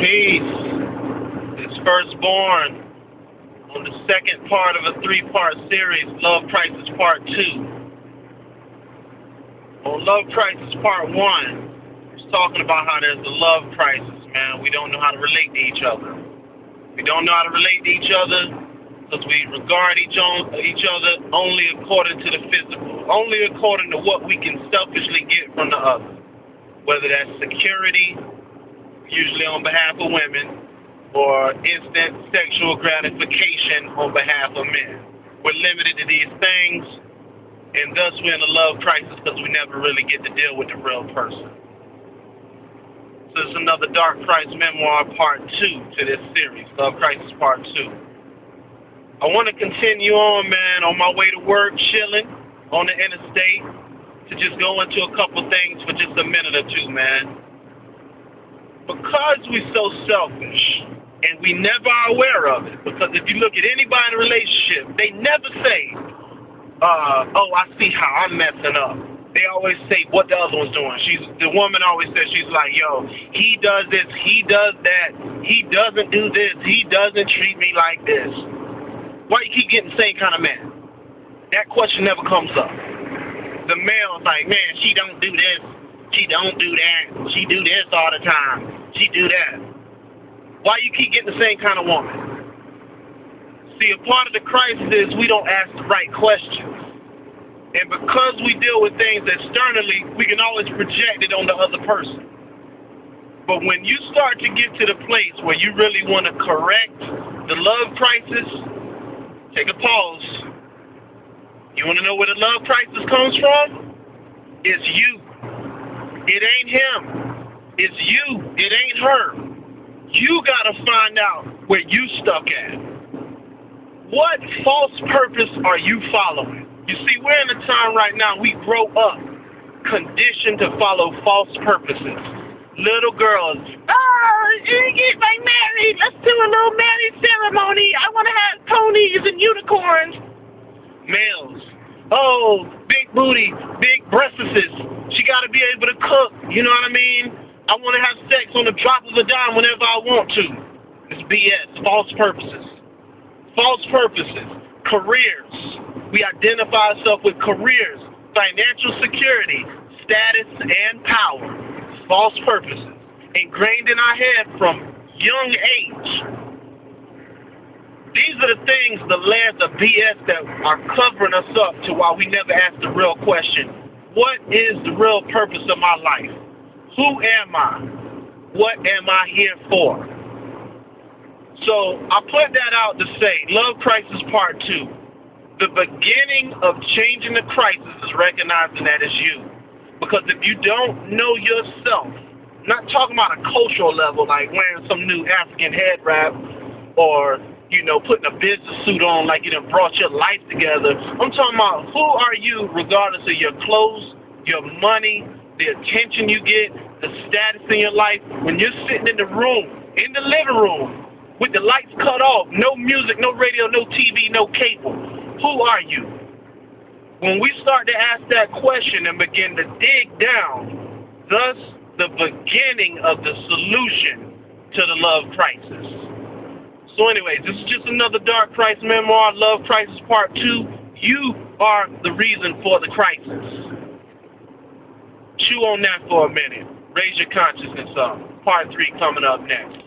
Peace. It's Firstborn on the second part of a three-part series, Love Crisis Part 2. On Love Crisis Part 1, it's talking about how there's a love crisis, man. We don't know how to relate to each other. We don't know how to relate to each other because we regard each other only according to the physical, only according to what we can selfishly get from the other. Whether that's security, usually on behalf of women, or instant sexual gratification on behalf of men. We're limited to these things, and thus we're in a love crisis because we never really get to deal with the real person. So it's another Dark Price Memoir Part 2 to this series, Love Crisis Part 2. I want to continue on, man, on my way to work, chilling on the interstate, to just go into a couple things for just a minute or two, man. Because we're so selfish, and we never are aware of it, because if you look at anybody in a relationship, they never say, oh, I see how I'm messing up. They always say what the other one's doing. The woman always says, she's like, yo, he does this, he does that, he doesn't do this, he doesn't treat me like this. Why you keep getting the same kind of man? That question never comes up. The male's like, man, she don't do this, she don't do that, she do this all the time, she do that. Why you keep getting the same kind of woman? See, a part of the crisis is we don't ask the right questions. And because we deal with things externally, we can always project it on the other person. But when you start to get to the place where you really want to correct the love crisis, take a pause. You want to know where the love crisis comes from? It's you. It ain't him. It's you. It ain't her. You got to find out where you stuck at. What false purpose are you following? You see, we're in a time right now, we grow up conditioned to follow false purposes. Little girls, get married. Let's do a little marriage ceremony. I want to have ponies and unicorns. Males, oh, big booty, big breasts. She got to be able to cook. You know what I mean? I want to have sex on the drop of a dime whenever I want to. It's BS. False purposes. False purposes. Careers. We identify ourselves with careers, financial security, status, and power. False purposes. Ingrained in our head from young age. These are the things, the layers of BS that are covering us up to why we never ask the real question. What is the real purpose of my life? Who am I? What am I here for? So I put that out to say, Love Crisis Part 2. The beginning of changing the crisis is recognizing that it's you. Because if you don't know yourself, not talking about a cultural level like wearing some new African head wrap or, you know, putting a business suit on like you done brought your life together. I'm talking about who are you regardless of your clothes, your money, the attention you get, the status in your life. When you're sitting in the room, in the living room, with the lights cut off, no music, no radio, no TV, no cable, who are you? When we start to ask that question and begin to dig down, thus the beginning of the solution to the love crisis. So anyways, this is just another Dark Price Memoir, Love Crisis Part 2. You are the reason for the crisis. Chew on that for a minute. Raise your consciousness up. Part 3 coming up next.